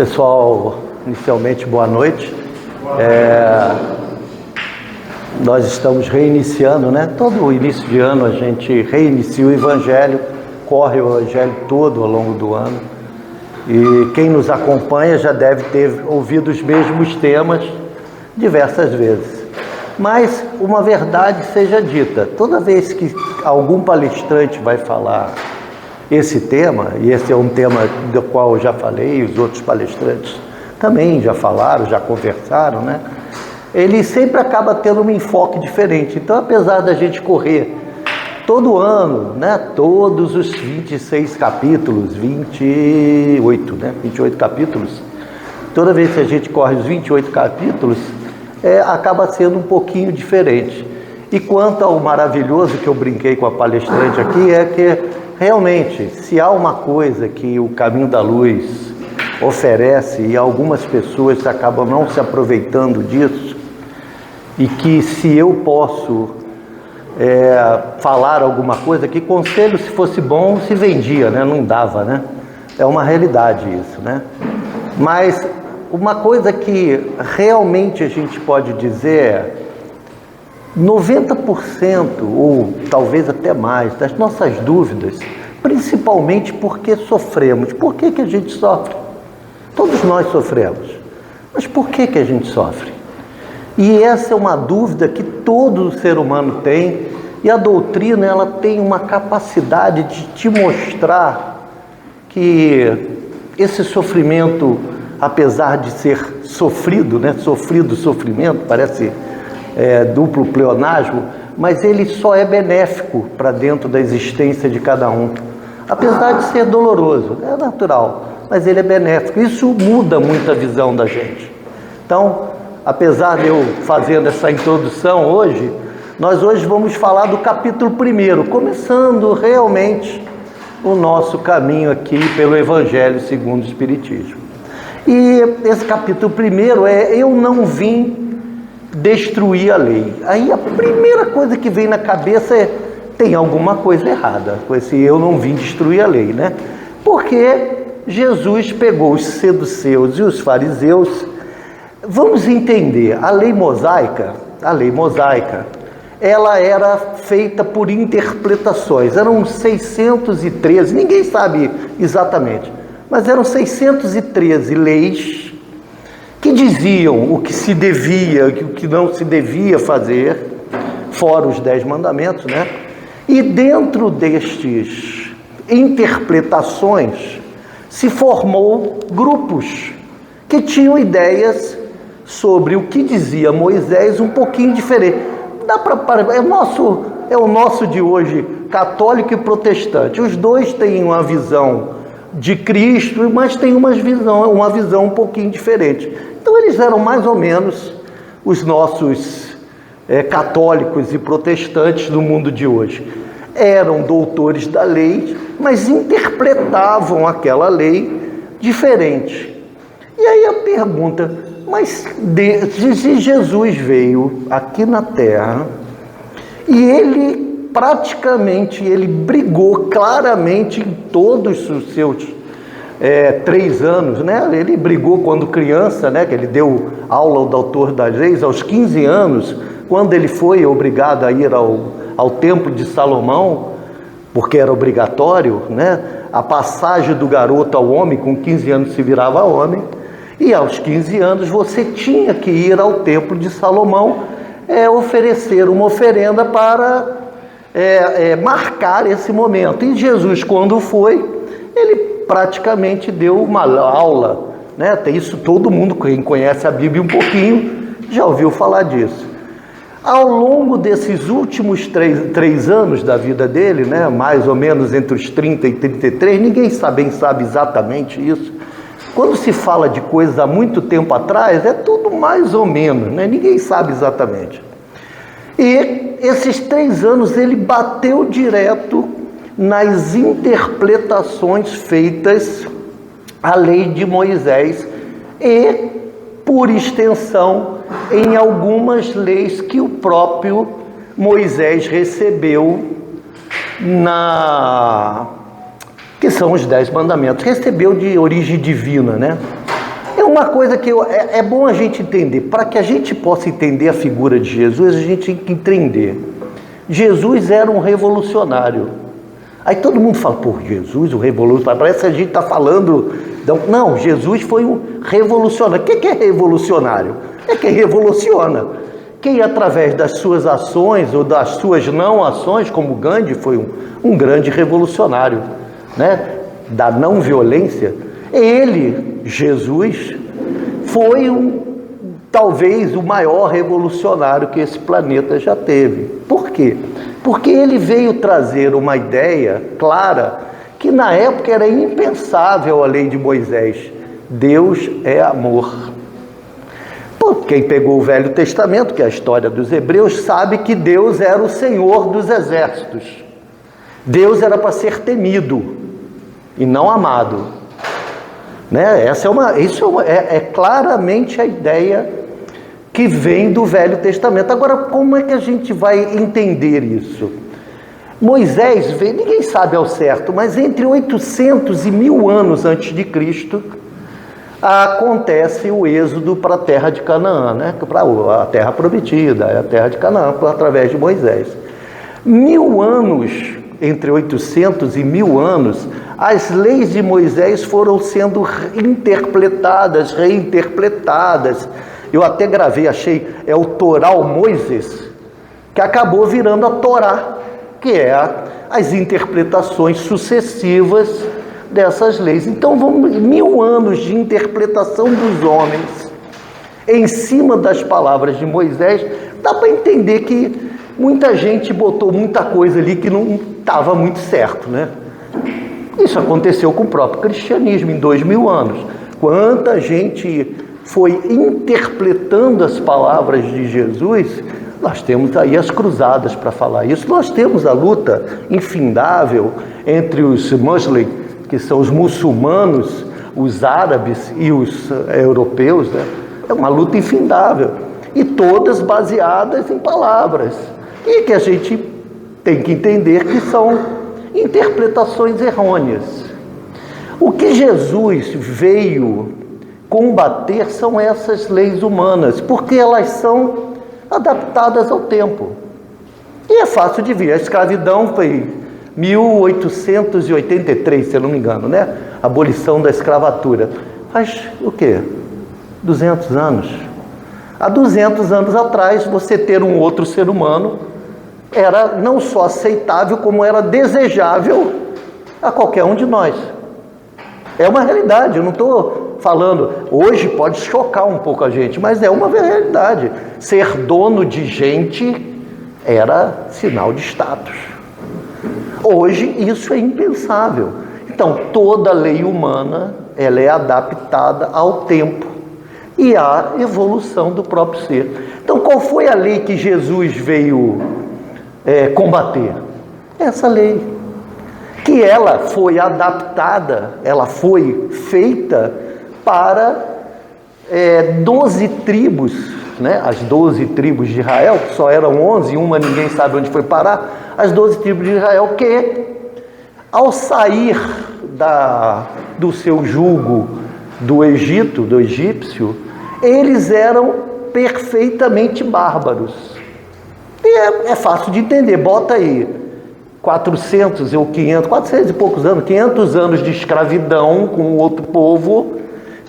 Pessoal, inicialmente boa noite. Nós estamos reiniciando, né? Todo o início de ano a gente reinicia o Evangelho, corre o Evangelho todo ao longo do ano. E quem nos acompanha já deve ter ouvido os mesmos temas diversas vezes. Mas uma verdade seja dita, toda vez que algum palestrante vai falar esse tema, e esse é um tema do qual eu já falei, os outros palestrantes também já falaram, já conversaram, né? Ele sempre acaba tendo um enfoque diferente. Então, apesar da gente correr todo ano, né, todos os 26 capítulos, 28, né, 28 capítulos, toda vez que a gente corre os 28 capítulos, acaba sendo um pouquinho diferente. E quanto ao maravilhoso que eu brinquei com a palestrante aqui, é que realmente, se há uma coisa que o Caminho da Luz oferece e algumas pessoas acabam não se aproveitando disso, e que se eu posso falar alguma coisa, que conselho, se fosse bom, se vendia, né? Não dava, né? É uma realidade isso, né? Mas uma coisa que realmente a gente pode dizer é 90% ou talvez até mais das nossas dúvidas, principalmente porque sofremos. Por que a gente sofre? Todos nós sofremos. Mas por que a gente sofre? E essa é uma dúvida que todo ser humano tem, e a doutrina ela tem uma capacidade de te mostrar que esse sofrimento, apesar de ser sofrido, né? Sofrimento, parece duplo pleonasmo, mas ele só é benéfico para dentro da existência de cada um. Apesar de ser doloroso, é natural, mas ele é benéfico. Isso muda muito a visão da gente. Então, apesar de eu fazendo essa introdução hoje, nós hoje vamos falar do capítulo 1, começando realmente o nosso caminho aqui pelo Evangelho segundo o Espiritismo. E esse capítulo 1 Eu não vim destruir a lei. Aí a primeira coisa que vem na cabeça é: tem alguma coisa errada com esse eu não vim destruir a lei, né? Porque Jesus pegou os saduceus e os fariseus. Vamos entender, a lei mosaica, ela era feita por interpretações. Eram 613, ninguém sabe exatamente, mas eram 613 leis que diziam o que se devia, o que não se devia fazer, fora os 10 mandamentos, né? E dentro destes interpretações se formou grupos que tinham ideias sobre o que dizia Moisés um pouquinho diferente. É o nosso de hoje, católico e protestante. Os dois têm uma visão de Cristo, mas têm uma visão um pouquinho diferente. Então eles eram mais ou menos os nossos católicos e protestantes do mundo de hoje. Eram doutores da lei, mas interpretavam aquela lei diferente. E aí a pergunta: mas se Jesus veio aqui na Terra e ele brigou claramente em todos os seus 3 anos, né? Ele brigou quando criança, né? Que ele deu aula ao doutor das leis aos 15 anos, quando ele foi obrigado a ir ao Templo de Salomão, porque era obrigatório, né? A passagem do garoto ao homem, com 15 anos se virava homem, e aos 15 anos você tinha que ir ao Templo de Salomão oferecer uma oferenda para marcar esse momento. E Jesus, quando foi, ele praticamente deu uma aula, né? Tem isso, todo mundo, quem conhece a Bíblia um pouquinho, já ouviu falar disso. Ao longo desses últimos 3 anos da vida dele, né? Mais ou menos entre os 30 e 33, ninguém sabe exatamente isso. Quando se fala de coisas há muito tempo atrás, é tudo mais ou menos, né? Ninguém sabe exatamente. E esses 3 anos ele bateu direto nas interpretações feitas à lei de Moisés e, por extensão, em algumas leis que o próprio Moisés recebeu que são os 10 mandamentos, recebeu de origem divina, né? É uma coisa que é bom a gente entender. Para que a gente possa entender a figura de Jesus, a gente tem que entender. Jesus era um revolucionário. Aí todo mundo fala, pô, Jesus, o revolucionário, parece que a gente está falando... Não, Jesus foi um revolucionário. O que é revolucionário? É quem revoluciona. Quem, através das suas ações ou das suas não ações, como Gandhi foi um grande revolucionário, né? Da não violência. Ele, Jesus, foi talvez o maior revolucionário que esse planeta já teve. Por quê? Porque ele veio trazer uma ideia clara que na época era impensável a lei de Moisés. Deus é amor. Pô, quem pegou o Velho Testamento, que é a história dos hebreus, sabe que Deus era o Senhor dos exércitos. Deus era para ser temido e não amado. Né? Isso é claramente a ideia que vem do Velho Testamento. Agora, como é que a gente vai entender isso? Moisés veio, ninguém sabe ao certo, mas entre 800 e 1000 anos antes de Cristo, acontece o êxodo para a terra de Canaã, né? Para a terra prometida, a terra de Canaã, através de Moisés. 1000 anos, entre 800 e 1000 anos, as leis de Moisés foram sendo interpretadas, reinterpretadas. Eu até gravei, achei, é o Toral Moisés, que acabou virando a Torá, que é as interpretações sucessivas dessas leis. Então, 1000 anos de interpretação dos homens em cima das palavras de Moisés. Dá para entender que muita gente botou muita coisa ali que não estava muito certo, né? Isso aconteceu com o próprio cristianismo em 2000 anos. Quanta gente foi interpretando as palavras de Jesus. Nós temos aí as cruzadas para falar isso. Nós temos a luta infindável entre os muçulmanos, que são os muçulmanos, os árabes e os europeus, né? É uma luta infindável. E todas baseadas em palavras. E que a gente tem que entender que são interpretações errôneas. O que Jesus veio combater são essas leis humanas, porque elas são adaptadas ao tempo. E é fácil de ver. A escravidão foi 1883, se eu não me engano, né? A abolição da escravatura. Faz o quê? 200 anos. Há 200 anos atrás, você ter um outro ser humano era não só aceitável, como era desejável a qualquer um de nós. É uma realidade, eu não estou falando, hoje pode chocar um pouco a gente, mas é uma realidade. Ser dono de gente era sinal de status. Hoje isso é impensável. Então, toda lei humana, ela é adaptada ao tempo e à evolução do próprio ser. Então, qual foi a lei que Jesus veio combater? Essa lei. Que ela foi adaptada, ela foi feita para 12 tribos, né? As 12 tribos de Israel, que só eram 11, uma ninguém sabe onde foi parar, as 12 tribos de Israel que, ao sair do seu jugo do Egito, do egípcio, eles eram perfeitamente bárbaros. E é fácil de entender, bota aí 400 ou 500, 400 e poucos anos, 500 anos de escravidão com outro povo,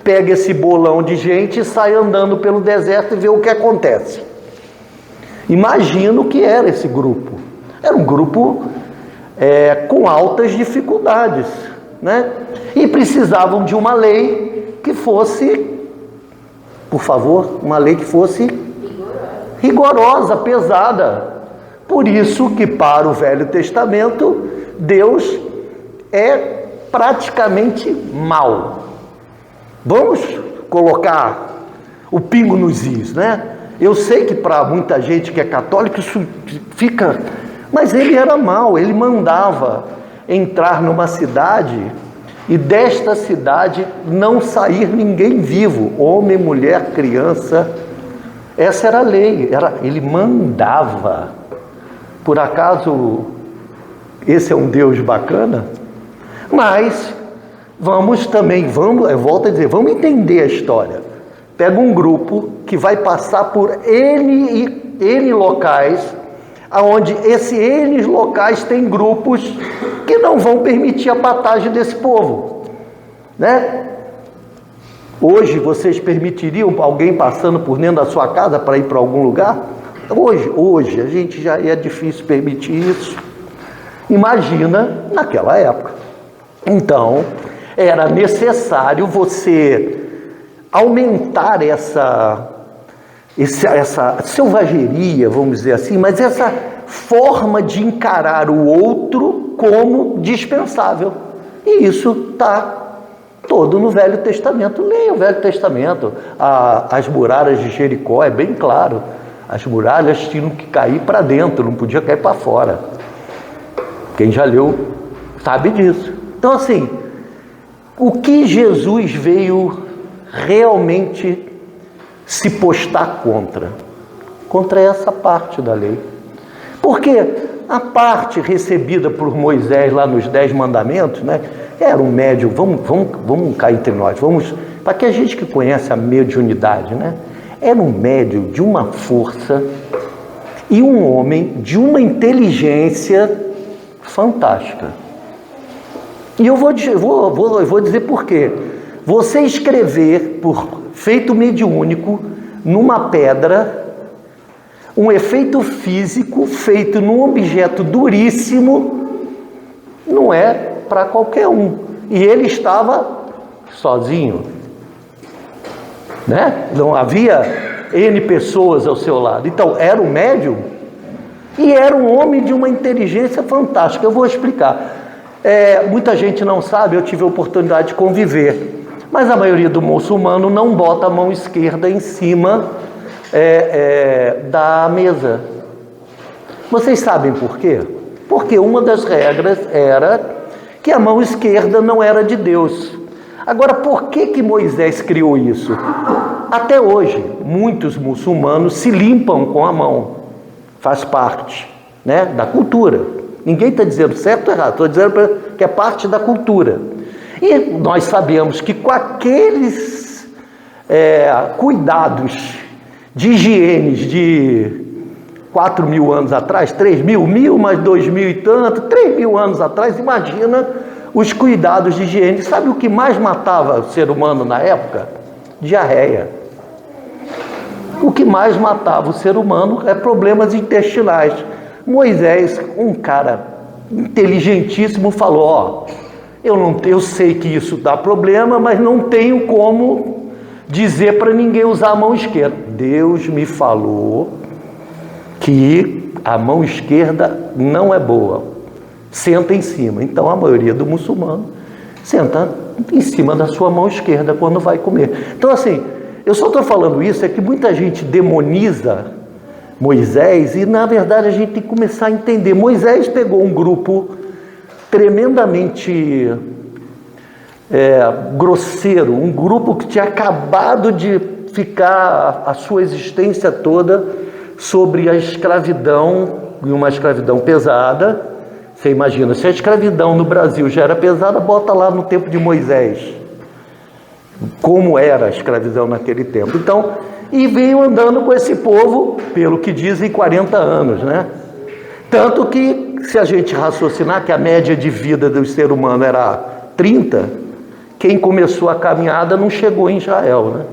pega esse bolão de gente e sai andando pelo deserto e vê o que acontece. Imagina o que era esse grupo. Era um grupo com altas dificuldades, né? E precisavam de uma lei que fosse, por favor, uma lei que fosse rigorosa, pesada. Por isso que para o Velho Testamento, Deus é praticamente mau. Vamos colocar o pingo nos is, né? Eu sei que para muita gente que é católica isso fica... Mas ele era mau, ele mandava entrar numa cidade e desta cidade não sair ninguém vivo, homem, mulher, criança. Essa era a lei, ele mandava. Por acaso esse é um Deus bacana? Mas vamos também, eu volto a dizer, vamos entender a história. Pega um grupo que vai passar por N locais, onde esses N locais tem grupos que não vão permitir a passagem desse povo, né? Hoje vocês permitiriam alguém passando por dentro da sua casa para ir para algum lugar? Hoje a gente já é difícil permitir isso. Imagina naquela época. Então, era necessário você aumentar essa selvageria, vamos dizer assim, mas essa forma de encarar o outro como dispensável. E isso está todo no Velho Testamento. Leia o Velho Testamento. As muralhas de Jericó, é bem claro. As muralhas tinham que cair para dentro, não podia cair para fora. Quem já leu sabe disso. Então, assim, o que Jesus veio realmente se postar contra? Contra essa parte da lei. Porque a parte recebida por Moisés lá nos 10 mandamentos, né? Era um médium, vamos cá entre nós, para que a gente que conhece a mediunidade, né? Era um médium de uma força e um homem de uma inteligência fantástica. E eu vou dizer por quê. Você escrever por feito mediúnico numa pedra um efeito físico feito num objeto duríssimo não é para qualquer um. E ele estava sozinho, né? Não havia N pessoas ao seu lado. Então, era um médium e era um homem de uma inteligência fantástica. Eu vou explicar. Muita gente não sabe, eu tive a oportunidade de conviver, mas a maioria do muçulmano não bota a mão esquerda em cima da mesa. Vocês sabem por quê? Porque uma das regras era que a mão esquerda não era de Deus. Agora, por que Moisés criou isso? Até hoje, muitos muçulmanos se limpam com a mão. Faz parte, né, da cultura. Ninguém está dizendo certo ou errado, estou dizendo que é parte da cultura. E nós sabemos que com aqueles cuidados de higiene de 4.000 anos atrás, 3.000, mais 2.000 e tanto, 3.000 anos atrás, imagina os cuidados de higiene. Sabe o que mais matava o ser humano na época? Diarreia. O que mais matava o ser humano é problemas intestinais. Moisés, um cara inteligentíssimo, falou: eu sei que isso dá problema, mas não tenho como dizer para ninguém usar a mão esquerda. Deus me falou que a mão esquerda não é boa, senta em cima. Então a maioria do muçulmano senta em cima da sua mão esquerda quando vai comer. Então, assim, eu só estou falando isso, é que muita gente demoniza Moisés e na verdade a gente tem que começar a entender. Moisés pegou um grupo tremendamente grosseiro, um grupo que tinha acabado de ficar a sua existência toda sobre a escravidão, e uma escravidão pesada. Você imagina, se a escravidão no Brasil já era pesada, bota lá no tempo de Moisés, como era a escravidão naquele tempo. Então, e veio andando com esse povo, pelo que dizem, 40 anos, né? Tanto que, se a gente raciocinar que a média de vida do ser humano era 30, quem começou a caminhada não chegou em Israel, né?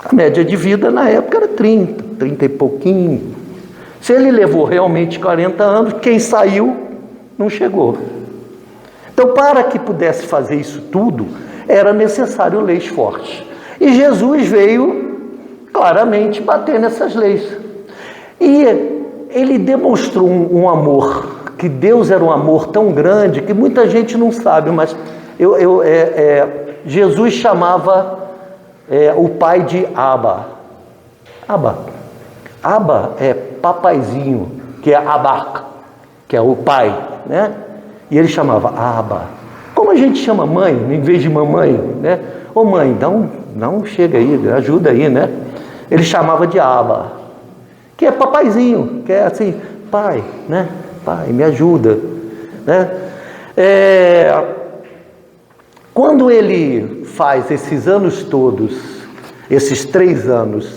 A média de vida na época era 30 e pouquinho. Se ele levou realmente 40 anos, quem saiu não chegou. Então, para que pudesse fazer isso tudo, era necessário leis fortes. E Jesus veio claramente bater nessas leis. E ele demonstrou um amor, que Deus era um amor tão grande, que muita gente não sabe, mas Jesus chamava o pai de Abba. Abba é papaizinho, que é Abak, que é o pai, né? E ele chamava Abba. Como a gente chama mãe, em vez de mamãe, né? Ô mãe, dá um chega aí, ajuda aí, né? Ele chamava de Abba, que é papaizinho, que é assim, pai, né? Pai, me ajuda, né? Quando ele faz esses anos todos, esses 3 anos,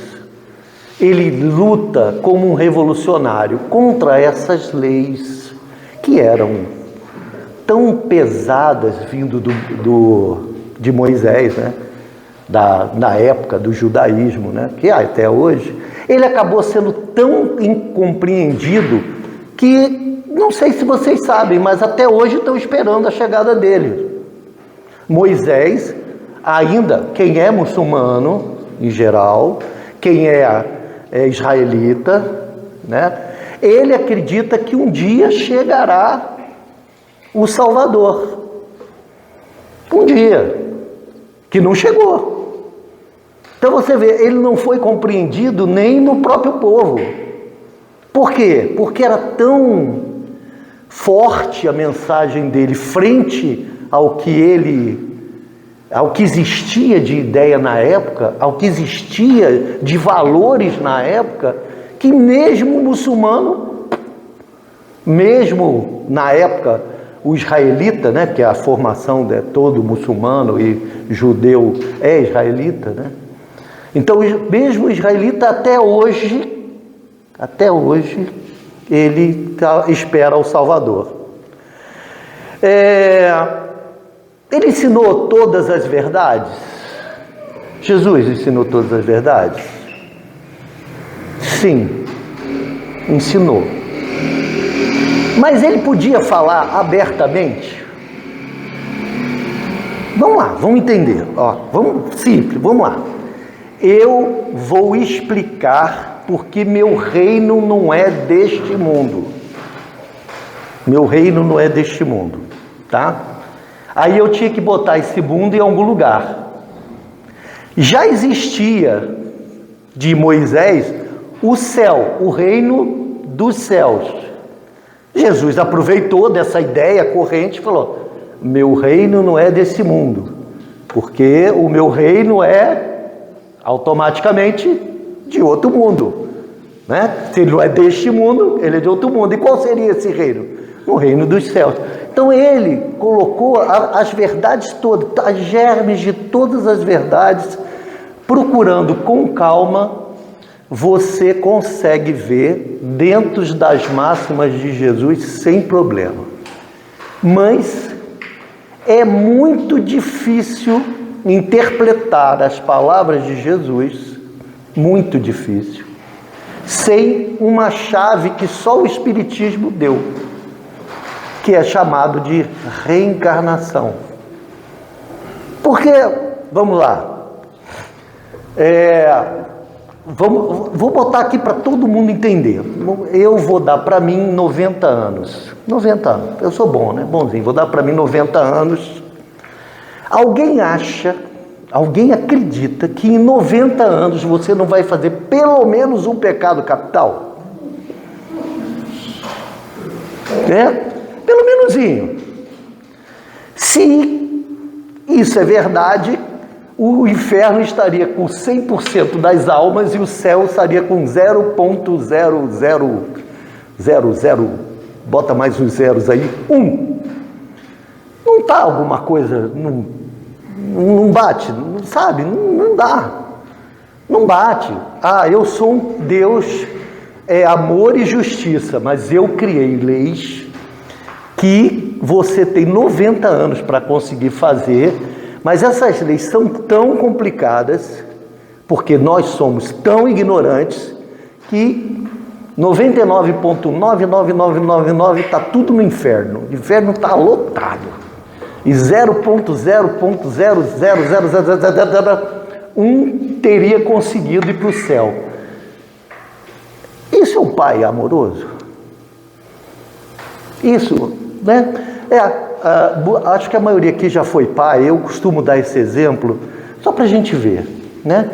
ele luta como um revolucionário contra essas leis que eram tão pesadas vindo de Moisés, né? Na época do judaísmo, né? Que até hoje, ele acabou sendo tão incompreendido que, não sei se vocês sabem, mas até hoje estão esperando a chegada dele. Moisés, ainda, quem é muçulmano, em geral, quem é israelita, né? Ele acredita que um dia chegará o Salvador. Um dia, que não chegou. Então você vê, ele não foi compreendido nem no próprio povo. Por quê? Porque era tão forte a mensagem dele frente ao que existia de ideia na época, ao que existia de valores na época, que mesmo o muçulmano, mesmo na época o israelita, né, que é a formação de todo muçulmano e judeu é israelita, né? Então mesmo o israelita até hoje ele espera o Salvador. Ele ensinou todas as verdades? Jesus ensinou todas as verdades? Sim, ensinou. Mas ele podia falar abertamente? Vamos lá, vamos entender. Vamos lá. Eu vou explicar porque meu reino não é deste mundo. Meu reino não é deste mundo, tá? Aí eu tinha que botar esse mundo em algum lugar. Já existia de Moisés o céu, o reino dos céus. Jesus aproveitou dessa ideia corrente e falou: meu reino não é desse mundo, porque o meu reino é automaticamente de outro mundo, né? Se ele não é deste mundo, ele é de outro mundo. E qual seria esse reino? O reino dos céus. Então ele colocou as verdades todas, as germes de todas as verdades, procurando com calma. Você consegue ver dentro das máximas de Jesus sem problema. Mas é muito difícil interpretar as palavras de Jesus, muito difícil, sem uma chave que só o Espiritismo deu, que é chamado de reencarnação. Porque, vamos lá, vou botar aqui para todo mundo entender. Eu vou dar para mim 90 anos. 90 anos, eu sou bom, né? Bonzinho, vou dar para mim 90 anos. Alguém acredita que em 90 anos você não vai fazer pelo menos um pecado capital? Pelo menosinho. Se isso é verdade, o inferno estaria com 100% das almas e o céu estaria com 0,0000, bota mais os zeros aí, 1. Não está alguma coisa, não bate, não sabe, não dá, não bate. Eu sou um Deus, amor e justiça, mas eu criei leis que você tem 90 anos para conseguir fazer, mas essas leis são tão complicadas, porque nós somos tão ignorantes, que 99,99999 está tudo no inferno. O inferno está lotado. E 0,0000001 teria conseguido ir para o céu. Isso é um pai amoroso? Isso, né? Acho que a maioria aqui já foi pai. Eu costumo dar esse exemplo só para a gente ver, né?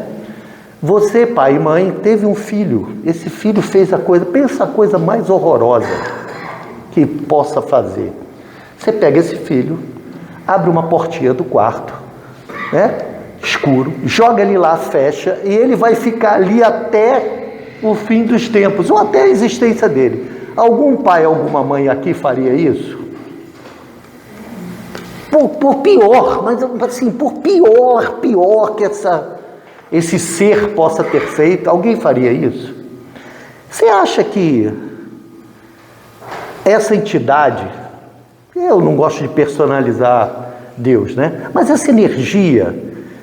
Você, pai e mãe, teve um filho. Esse filho fez pensa a coisa mais horrorosa que possa fazer. Você pega esse filho, abre uma portinha do quarto, né? Escuro, joga ele lá, fecha, e ele vai ficar ali até o fim dos tempos, ou até a existência dele. Algum pai, alguma mãe aqui faria isso? por pior, mas assim, por pior que esse ser possa ter feito, alguém faria isso? Você acha que essa entidade, eu não gosto de personalizar Deus, né? Mas essa energia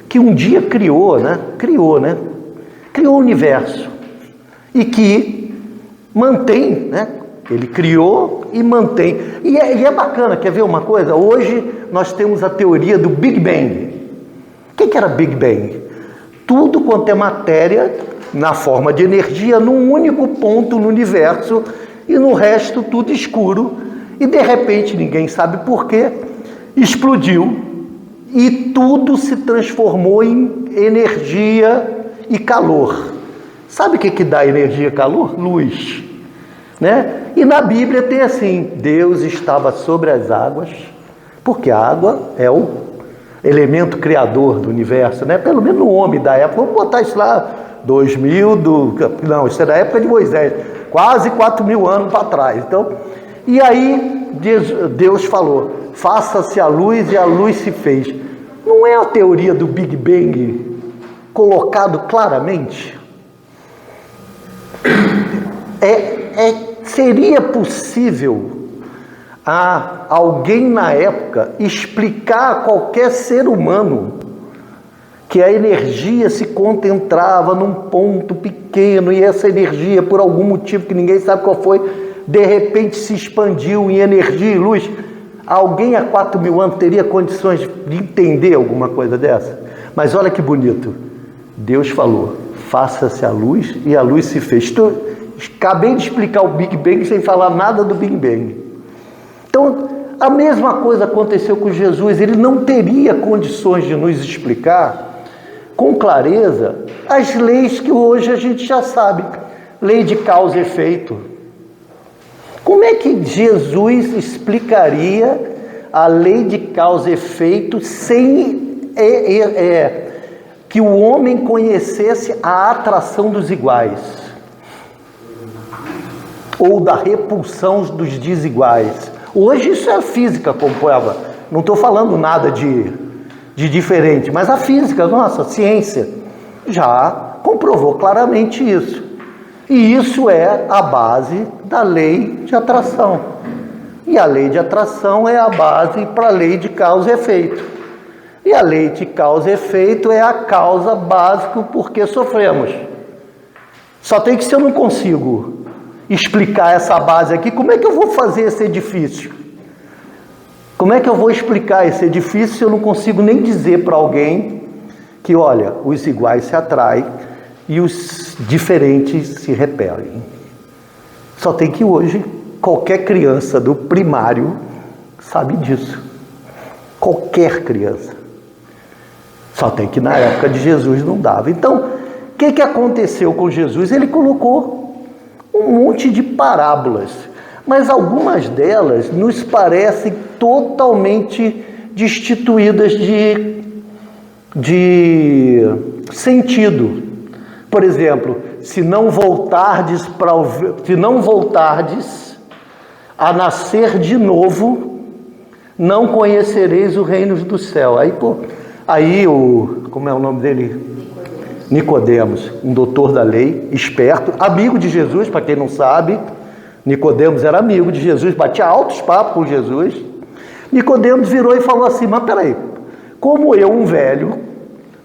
que um dia criou o universo e que mantém, né? Ele criou e mantém. E é bacana, quer ver uma coisa? Hoje nós temos a teoria do Big Bang. O que era Big Bang? Tudo quanto é matéria na forma de energia num único ponto no universo e no resto tudo escuro. E de repente, ninguém sabe por quê, explodiu e tudo se transformou em energia e calor. Sabe o que dá energia e calor? Luz. Né? E na Bíblia tem assim: Deus estava sobre as águas, porque a água é o elemento criador do universo, né? Pelo menos o homem da época, vamos botar isso lá, não, isso é da época de Moisés, quase 4.000 anos para trás. Então, e aí Deus falou: faça-se a luz, e a luz se fez. Não é a teoria do Big Bang colocado claramente? Seria possível a alguém na época explicar a qualquer ser humano que a energia se concentrava num ponto pequeno e essa energia, por algum motivo que ninguém sabe qual foi, de repente se expandiu em energia e luz? Alguém há 4.000 anos teria condições de entender alguma coisa dessa? Mas olha que bonito, Deus falou: faça-se a luz, e a luz se fez. Acabei de explicar o Big Bang sem falar nada do Big Bang. Então, a mesma coisa aconteceu com Jesus. Ele não teria condições de nos explicar com clareza as leis que hoje a gente já sabe. Lei de causa e efeito. Como é que Jesus explicaria a lei de causa e efeito sem que o homem conhecesse a atração dos iguais? Ou da repulsão dos desiguais. Hoje isso é a física comprovada. Não estou falando nada de diferente, mas a física, nossa, a ciência, já comprovou claramente isso. E isso é a base da lei de atração. E a lei de atração é a base para a lei de causa e efeito. E a lei de causa e efeito é a causa básica por que sofremos. Só tem que, se eu não consigo explicar essa base aqui, como é que eu vou fazer esse edifício? Como é que eu vou explicar esse edifício se eu não consigo nem dizer para alguém que, olha, os iguais se atraem e os diferentes se repelem? Só tem que hoje, qualquer criança do primário sabe disso. Qualquer criança. Só tem que na época de Jesus não dava. Então, o que aconteceu com Jesus? Ele colocou um monte de parábolas, mas algumas delas nos parecem totalmente destituídas de sentido. Por exemplo, se não voltardes a nascer de novo, não conhecereis o reino do céu. Como é o nome dele? Nicodemos, um doutor da lei, esperto, amigo de Jesus, para quem não sabe. Nicodemos era amigo de Jesus, batia altos papos com Jesus. Nicodemos virou e falou assim: mas peraí, como eu, um velho,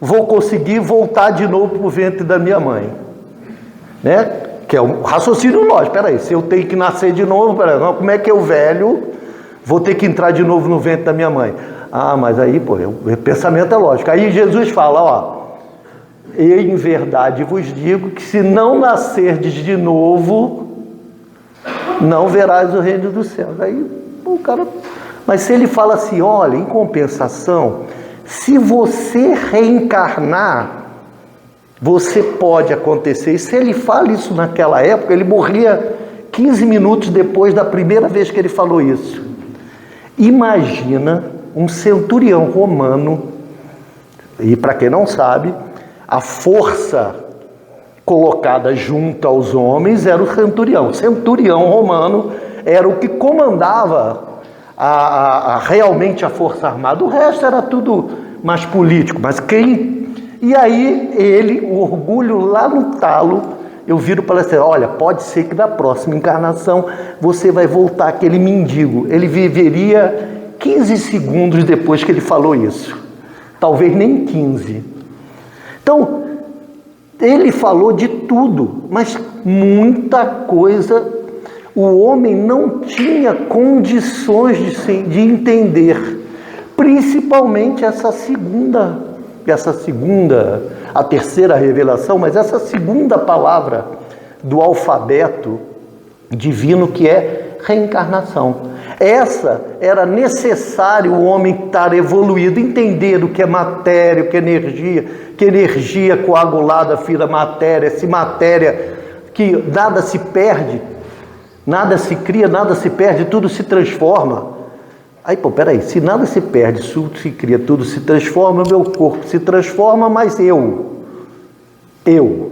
vou conseguir voltar de novo para o ventre da minha mãe? Né? Que é um raciocínio lógico. Peraí, se eu tenho que nascer de novo, como é que eu, velho, vou ter que entrar de novo no ventre da minha mãe? Ah, mas aí, o pensamento é lógico. Aí Jesus fala, ó: em verdade vos digo que se não nascerdes de novo, não verás o reino dos céus. Aí o cara... Mas se ele fala assim, olha, em compensação, se você reencarnar, você pode acontecer. E se ele fala isso naquela época, ele morria 15 minutos depois da primeira vez que ele falou isso. Imagina um centurião romano, e para quem não sabe, a força colocada junto aos homens era o centurião. O centurião romano era o que comandava realmente a Força Armada. O resto era tudo mais político. Mas quem... E aí ele, o orgulho lá no talo, eu viro para ele assim, olha, pode ser que na próxima encarnação você vai voltar aquele mendigo. Ele viveria 15 segundos depois que ele falou isso. Talvez nem 15. Então, ele falou de tudo, mas muita coisa o homem não tinha condições de entender. Principalmente essa segunda, a terceira revelação, mas essa segunda palavra do alfabeto divino, que é reencarnação. Essa era necessário o homem estar evoluído, entender o que é matéria, o que é energia coagulada vira matéria, se matéria que nada se perde, nada se cria, nada se perde, tudo se transforma. Aí, peraí, se nada se perde, tudo se cria, tudo se transforma, o meu corpo se transforma, mas eu,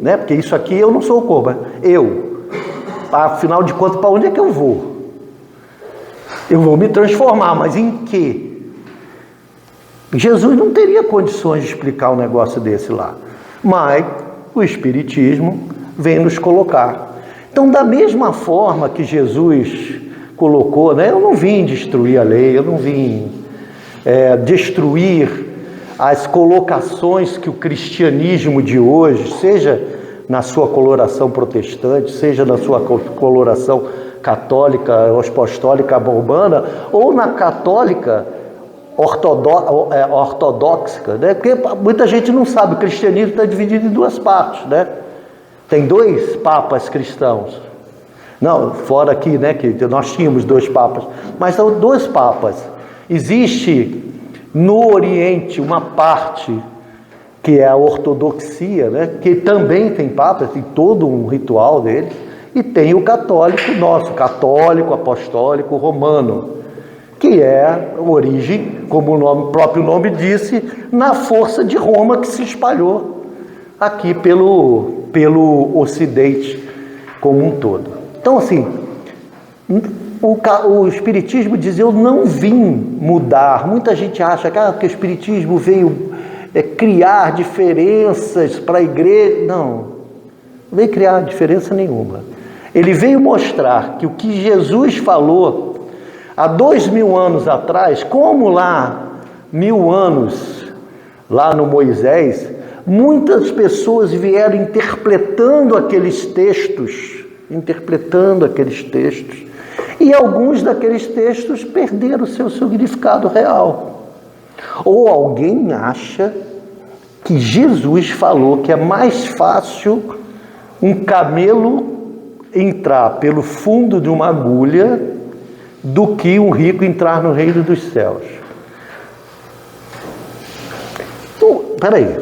né? Porque isso aqui eu não sou o corpo, eu. Afinal de contas, para onde é que eu vou? Eu vou me transformar, mas em quê? Jesus não teria condições de explicar um negócio desse lá. Mas o Espiritismo vem nos colocar. Então, da mesma forma que Jesus colocou, né? Eu não vim destruir a lei, eu não vim destruir as colocações que o cristianismo de hoje, seja na sua coloração protestante, seja na sua coloração católica, apostólica, romana, ou na católica ortodoxa, né? Porque muita gente não sabe, o cristianismo está dividido em duas partes, né? Tem 2 papas cristãos. Não, fora aqui, né, que nós tínhamos 2 papas, mas são 2 papas. Existe no Oriente uma parte que é a ortodoxia, né, que também tem papas, tem todo um ritual deles, e tem o católico nosso, católico apostólico romano, que é a origem, como o próprio nome disse, na força de Roma que se espalhou aqui pelo Ocidente como um todo. Então, assim, o Espiritismo diz, eu não vim mudar. Muita gente acha que o Espiritismo veio criar diferenças para a igreja. Não veio criar diferença nenhuma. Ele veio mostrar que o que Jesus falou há 2000 anos atrás, como lá 1000 anos, lá no Moisés, muitas pessoas vieram interpretando aqueles textos, e alguns daqueles textos perderam o seu significado real. Ou alguém acha que Jesus falou que é mais fácil um camelo entrar pelo fundo de uma agulha do que um rico entrar no reino dos céus. Então, peraí,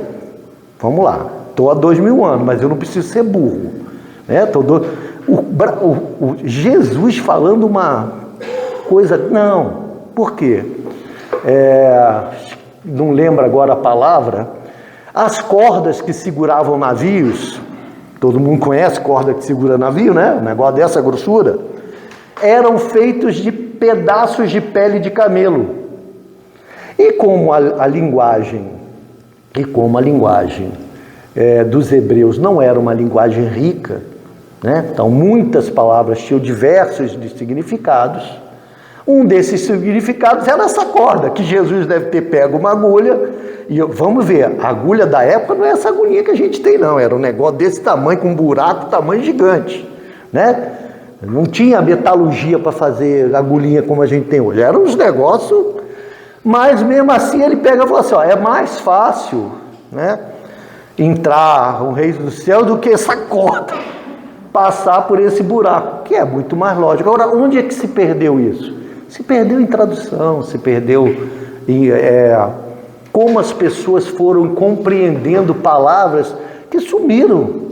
vamos lá, estou há 2000 anos, mas eu não preciso ser burro, né? Jesus falando uma coisa, não, por quê? Não lembro agora a palavra. As cordas que seguravam navios, todo mundo conhece corda que segura navio, né? Um negócio dessa grossura, eram feitos de pedaços de pele de camelo. E como a linguagem dos hebreus não era uma linguagem rica, né? Então muitas palavras tinham diversos significados. Um desses significados era essa corda, que Jesus deve ter pego uma agulha, e vamos ver, a agulha da época não é essa agulhinha que a gente tem não, era um negócio desse tamanho, com um buraco, tamanho gigante, né? Não tinha metalurgia para fazer agulhinha como a gente tem hoje, eram uns negócios, mas mesmo assim ele pega e fala assim, é mais fácil, né, entrar no reino do céu do que essa corda passar por esse buraco, que é muito mais lógico. Agora, onde é que se perdeu isso? Se perdeu em tradução, se perdeu em como as pessoas foram compreendendo palavras que sumiram,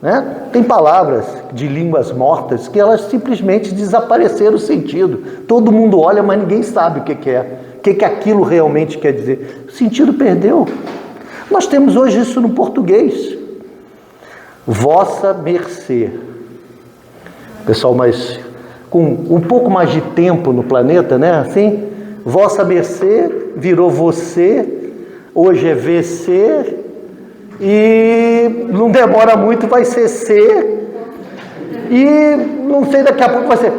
né? Tem palavras de línguas mortas que elas simplesmente desapareceram o sentido. Todo mundo olha, mas ninguém sabe o que é. O que aquilo realmente quer dizer. O sentido perdeu. Nós temos hoje isso no português. Vossa mercê. Pessoal mais com um pouco mais de tempo no planeta, né? Assim, vossa mercê virou você, hoje é VC, e não demora muito, vai ser C, e não sei, daqui a pouco vai ser...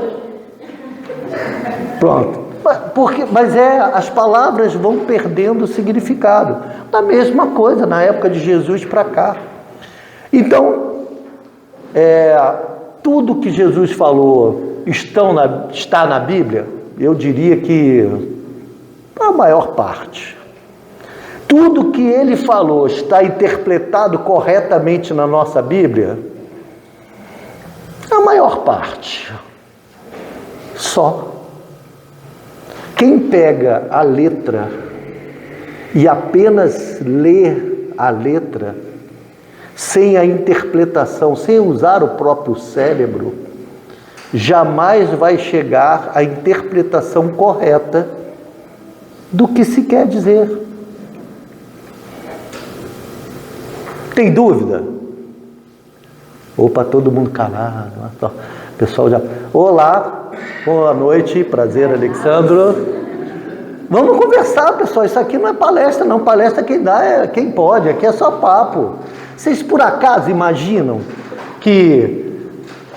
Pronto. Mas as palavras vão perdendo o significado. A mesma coisa na época de Jesus para cá. Então, tudo que Jesus falou está na Bíblia? Eu diria que a maior parte. Tudo que ele falou está interpretado corretamente na nossa Bíblia? A maior parte. Só. Quem pega a letra e apenas lê a letra, sem a interpretação, sem usar o próprio cérebro, jamais vai chegar à interpretação correta do que se quer dizer. Tem dúvida? Opa, todo mundo calado. O pessoal já... Olá, boa noite, prazer, Alexandro. Vamos conversar, pessoal. Isso aqui não é palestra, não. Palestra quem dá é quem pode. Aqui é só papo. Vocês por acaso imaginam que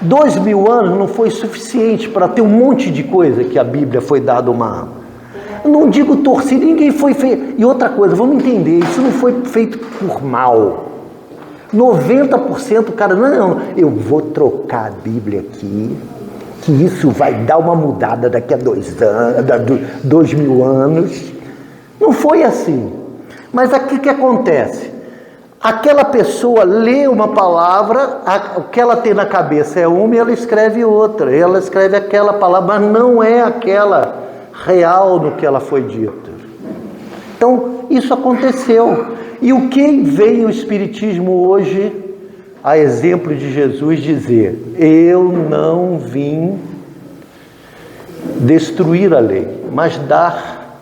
2000 anos não foi suficiente para ter um monte de coisa que a Bíblia foi dada uma... Eu não digo torcida, ninguém foi feito. E outra coisa, vamos entender, isso não foi feito por mal. 90% cara, não, eu vou trocar a Bíblia aqui, que isso vai dar uma mudada daqui a 2000 anos. Não foi assim. Mas aqui o que acontece? Aquela pessoa lê uma palavra, o que ela tem na cabeça é uma e ela escreve outra. Ela escreve aquela palavra, mas não é aquela real no que ela foi dita. Então, isso aconteceu. E o que vem o Espiritismo hoje, a exemplo de Jesus, dizer? Eu não vim destruir a lei, mas dar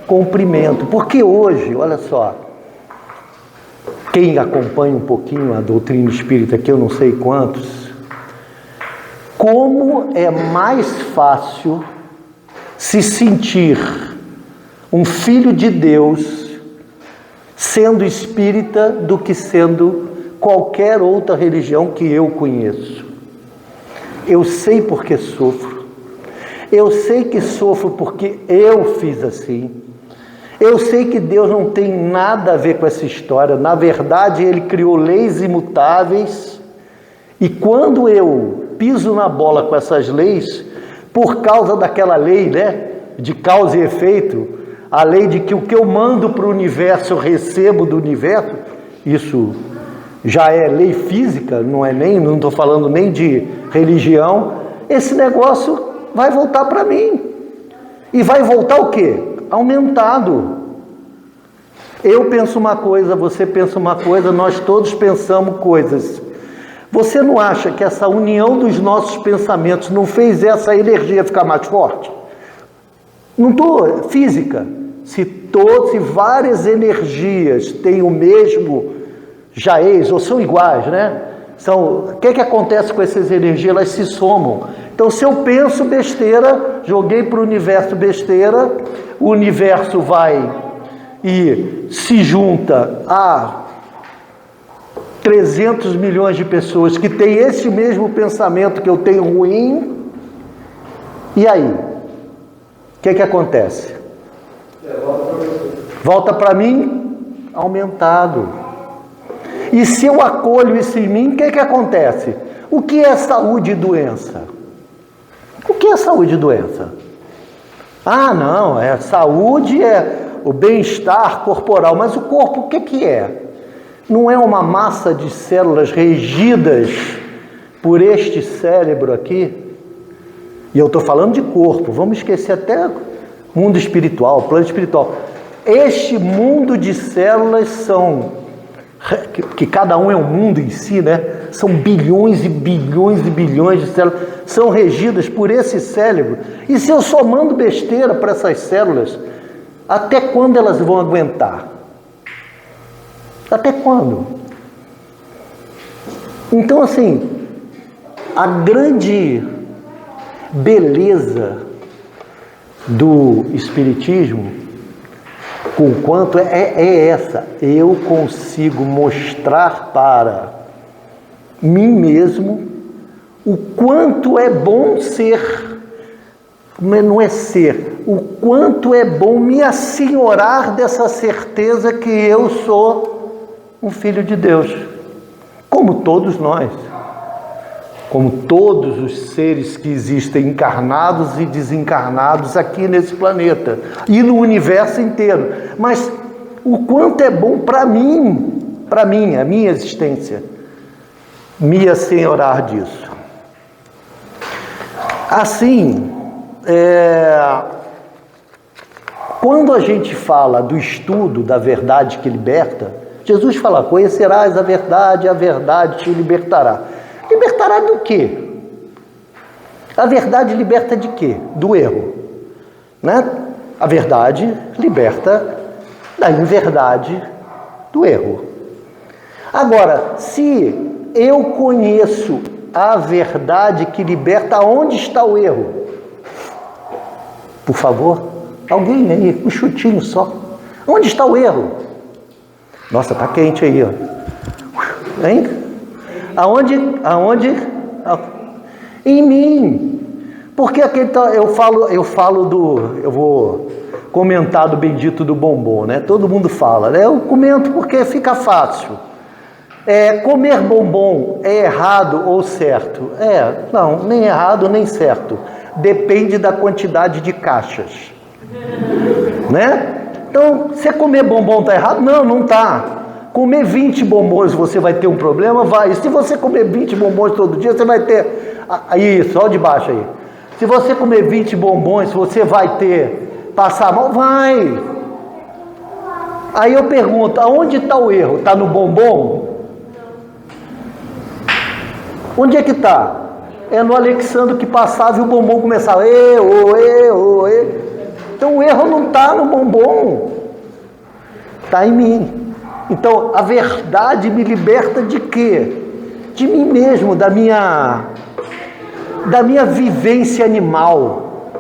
cumprimento. Porque hoje, olha só, quem acompanha um pouquinho a doutrina espírita, que eu não sei quantos, como é mais fácil se sentir um filho de Deus sendo espírita do que sendo qualquer outra religião que eu conheço. Eu sei porque sofro. Eu sei que sofro porque eu fiz assim. Eu sei que Deus não tem nada a ver com essa história. Na verdade, Ele criou leis imutáveis. E quando eu piso na bola com essas leis, por causa daquela lei, né, de causa e efeito, a lei de que o que eu mando para o universo eu recebo do universo, isso já é lei física, não estou falando nem de religião, esse negócio vai voltar para mim. E vai voltar o quê? Aumentado. Eu penso uma coisa, você pensa uma coisa, nós todos pensamos coisas. Você não acha que essa união dos nossos pensamentos não fez essa energia ficar mais forte? Não estou física. Se várias energias têm o mesmo jaez, ou são iguais, né? O que acontece com essas energias? Elas se somam. Então, se eu penso besteira, joguei para o universo besteira, o universo vai e se junta a 300 milhões de pessoas que têm esse mesmo pensamento que eu tenho ruim. E aí? O que acontece? Volta para mim aumentado. E se eu acolho isso em mim, o que acontece? O que é saúde e doença? O que é saúde e doença? Ah, não, saúde é o bem-estar corporal, mas o corpo o que é? Não é uma massa de células regidas por este cérebro aqui? E eu estou falando de corpo, vamos esquecer até mundo espiritual, plano espiritual. Este mundo de células que cada um é um mundo em si, né? São bilhões e bilhões e bilhões de células, são regidas por esse cérebro. E se eu só mando besteira para essas células, até quando elas vão aguentar? Até quando? Então, assim, a grande beleza do Espiritismo, com quanto é essa, eu consigo mostrar para mim mesmo o quanto é bom ser, não é ser, o quanto é bom me assenhorar dessa certeza que eu sou um filho de Deus, como todos nós, como todos os seres que existem encarnados e desencarnados aqui nesse planeta e no universo inteiro. Mas o quanto é bom para mim, a minha existência, me assenhorar disso. Assim, quando a gente fala do estudo da verdade que liberta, Jesus fala: conhecerás a verdade te libertará. Libertará do quê? A verdade liberta de quê? Do erro, né? A verdade liberta da inverdade, do erro. Agora, se eu conheço a verdade que liberta, onde está o erro? Por favor, alguém aí, um chutinho só. Onde está o erro? Nossa, tá quente aí, ó. Hein? Aonde? Em mim. Porque eu vou comentar do bendito do bombom, né? Todo mundo fala, né? Eu comento porque fica fácil. Comer bombom é errado ou certo? Não, nem errado nem certo. Depende da quantidade de caixas, né? Então, você comer bombom tá errado? Não, não tá. Comer 20 bombons você vai ter um problema? Vai. Se você comer 20 bombons todo dia, você vai ter... Isso, olha de baixo aí. Se você comer 20 bombons, você vai passar mal? Vai. Aí eu pergunto, aonde está o erro? Está no bombom? Onde é que está? É no Alexandre que passava e o bombom começava. Então o erro não está no bombom. Está em mim. Então, a verdade me liberta de quê? De mim mesmo, da minha vivência animal.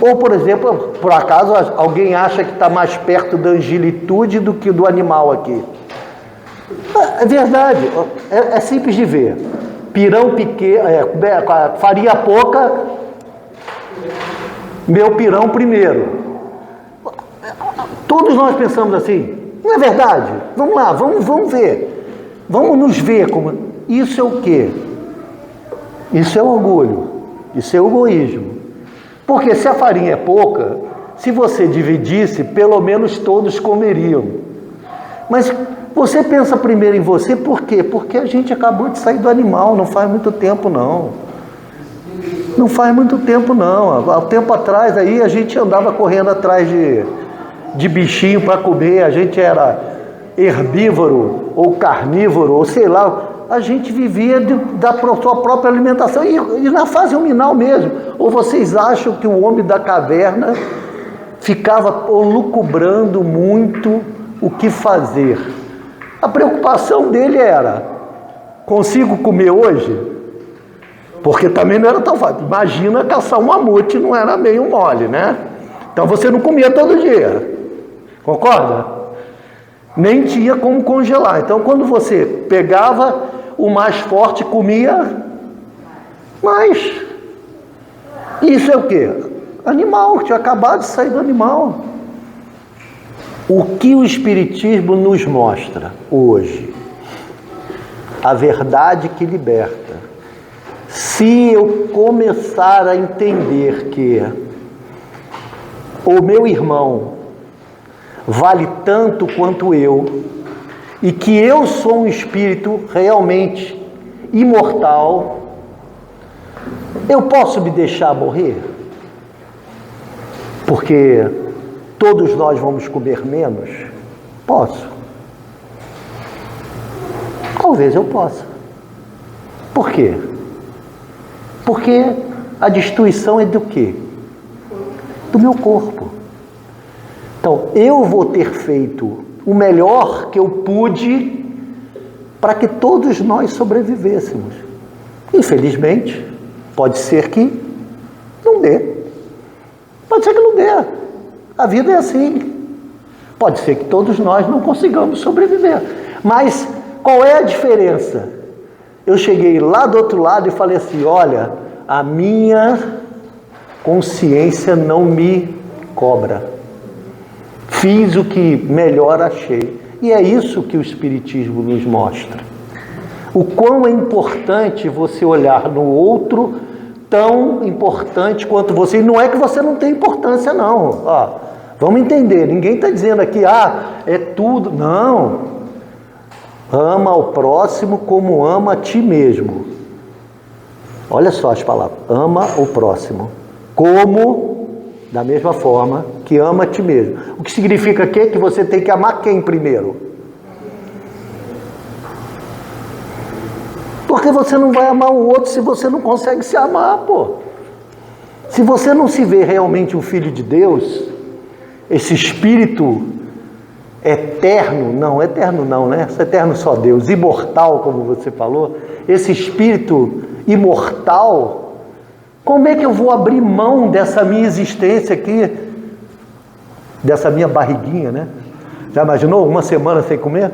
Ou, por exemplo, por acaso, alguém acha que está mais perto da angelitude do que do animal aqui. É verdade, é simples de ver. Pirão pequeno, farinha pouca, meu pirão primeiro. Todos nós pensamos assim. Não é verdade? Vamos lá, vamos ver. Vamos nos ver como... Isso é o quê? Isso é orgulho. Isso é egoísmo. Porque se a farinha é pouca, se você dividisse, pelo menos todos comeriam. Mas você pensa primeiro em você, por quê? Porque a gente acabou de sair do animal, não faz muito tempo não. Não faz muito tempo não. Há tempo atrás aí a gente andava correndo atrás de bichinho para comer, a gente era herbívoro ou carnívoro, ou sei lá, a gente vivia da sua própria alimentação, e na fase hominal mesmo. Ou vocês acham que o homem da caverna ficava lucubrando muito o que fazer? A preocupação dele era: consigo comer hoje? Porque também não era tão fácil. Imagina caçar um mamute, não era meio mole, né? Então você não comia todo dia. Concorda? Nem tinha como congelar. Então, quando você pegava, o mais forte comia mais. Isso é o quê? Animal, tinha acabado de sair do animal. O que o Espiritismo nos mostra hoje? A verdade que liberta. Se eu começar a entender que o meu irmão vale tanto quanto eu, e que eu sou um espírito realmente imortal, eu posso me deixar morrer? Porque todos nós vamos comer menos? Posso. Talvez eu possa. Por quê? Porque a destruição é do quê? Do meu corpo. Então, eu vou ter feito o melhor que eu pude para que todos nós sobrevivêssemos. Infelizmente, pode ser que Não dê. Pode ser que não dê. A vida é assim. Pode ser que todos nós não consigamos sobreviver. Mas qual é a diferença? Eu cheguei lá do outro lado e falei assim, olha, a minha consciência não me cobra. Fiz o que melhor achei. E é isso que o Espiritismo nos mostra. O quão é importante você olhar no outro, tão importante quanto você. E não é que você não tem importância, não. Ó, vamos entender, ninguém está dizendo aqui, é tudo. Não. Ama ao próximo como ama a ti mesmo. Olha só as palavras. Ama o próximo como, da mesma forma, que ama a ti mesmo. O que significa que você tem que amar quem primeiro? Porque você não vai amar o outro se você não consegue se amar, pô. Se você não se vê realmente um filho de Deus, esse espírito eterno, não, eterno não, né? Eterno só Deus, imortal, como você falou, esse espírito imortal, como é que eu vou abrir mão dessa minha existência aqui, dessa minha barriguinha, né? Já imaginou uma semana sem comer?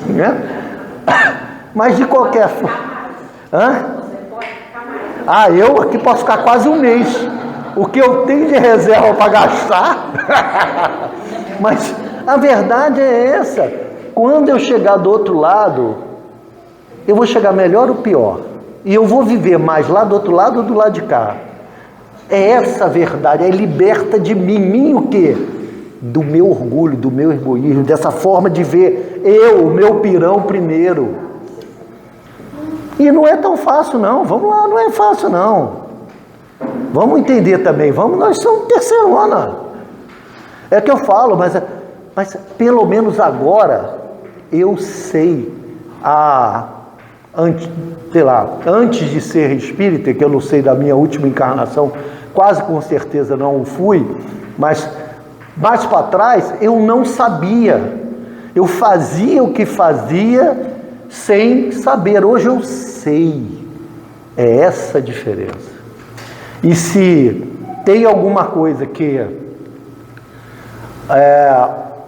Né? Mas de qualquer forma... eu aqui posso ficar quase um mês. O que eu tenho de reserva para gastar... Mas a verdade é essa. Quando eu chegar do outro lado, eu vou chegar melhor ou pior? E eu vou viver mais lá do outro lado ou do lado de cá? É essa a verdade. É liberta de mim o quê? Do meu orgulho, do meu egoísmo, dessa forma de ver eu, o meu pirão primeiro. E não é tão fácil não, vamos lá, não é fácil não. Vamos entender também, nós somos terceirona. É que eu falo, mas pelo menos agora eu sei, antes de ser espírita, que eu não sei da minha última encarnação, quase com certeza não fui, mas mais para trás eu não sabia, eu fazia o que fazia sem saber. Hoje eu sei. É essa a diferença. E se tem alguma coisa que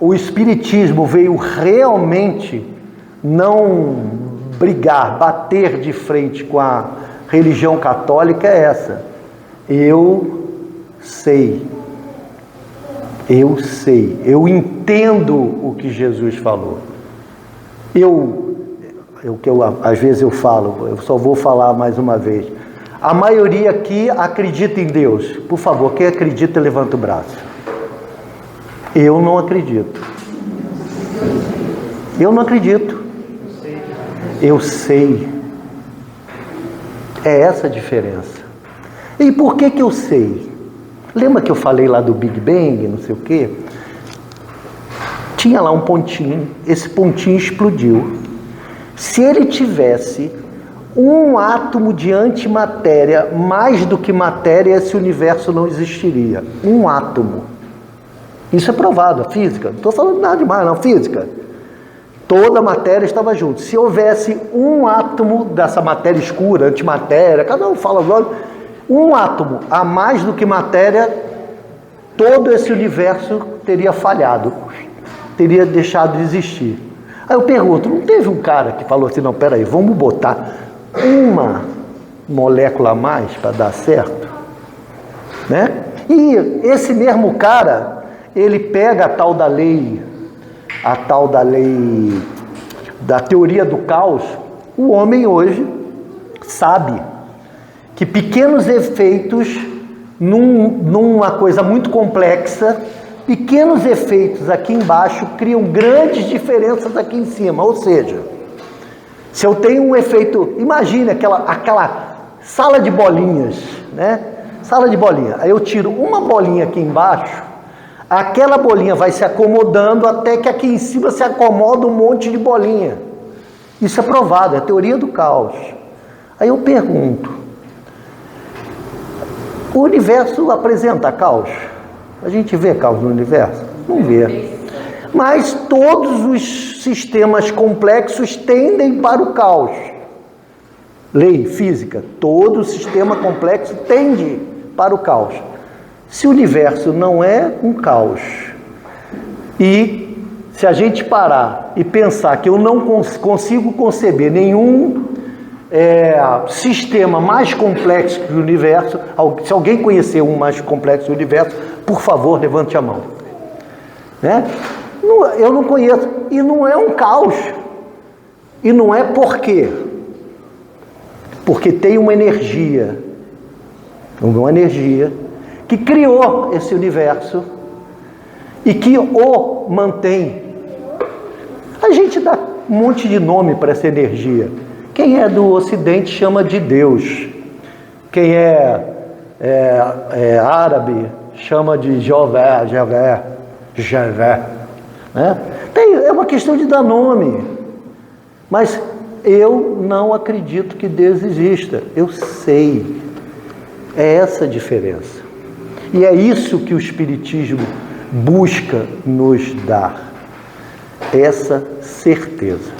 o Espiritismo veio realmente não brigar, bater de frente com a religião católica, é essa. Eu sei. Eu entendo o que Jesus falou. Às vezes eu falo, eu só vou falar mais uma vez. A maioria aqui acredita em Deus. Por favor, quem acredita, levanta o braço. Eu não acredito. Eu não acredito. Eu sei. É essa a diferença. E por que eu sei? Lembra que eu falei lá do Big Bang, não sei o quê? Tinha lá um pontinho, esse pontinho explodiu. Se ele tivesse um átomo de antimatéria mais do que matéria, esse universo não existiria. Um átomo. Isso é provado, a física. Não estou falando nada demais, não, física. Toda a matéria estava junto. Se houvesse um átomo dessa matéria escura, antimatéria, cada um fala agora, um átomo a mais do que matéria, todo esse universo teria falhado, teria deixado de existir. Aí eu pergunto, não teve um cara que falou assim, não, peraí, vamos botar uma molécula a mais para dar certo? Né? E esse mesmo cara, ele pega a tal da lei da teoria do caos. O homem hoje sabe que pequenos efeitos numa coisa muito complexa, pequenos efeitos aqui embaixo criam grandes diferenças aqui em cima. Ou seja, se eu tenho um efeito, imagine aquela sala de bolinhas, né? Sala de bolinha. Aí eu tiro uma bolinha aqui embaixo, aquela bolinha vai se acomodando até que aqui em cima se acomoda um monte de bolinha. Isso é provado, é a teoria do caos. Aí eu pergunto, o universo apresenta caos? A gente vê caos no universo? Não vê. Mas todos os sistemas complexos tendem para o caos. Lei física, todo sistema complexo tende para o caos. Se o universo não é um caos, e se a gente parar e pensar que eu não consigo conceber nenhum sistema mais complexo que o universo, se alguém conhecer um mais complexo que o universo, por favor, levante a mão. Né? Eu não conheço, e não é um caos. E não é por quê? Porque tem uma energia que criou esse universo e que o mantém. A gente dá um monte de nome para essa energia. Quem é do Ocidente chama de Deus. Quem é árabe chama de Javé. Né? É uma questão de dar nome. Mas eu não acredito que Deus exista. Eu sei. É essa a diferença. E é isso que o Espiritismo busca nos dar. Essa certeza.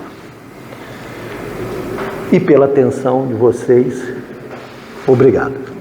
E pela atenção de vocês, obrigado.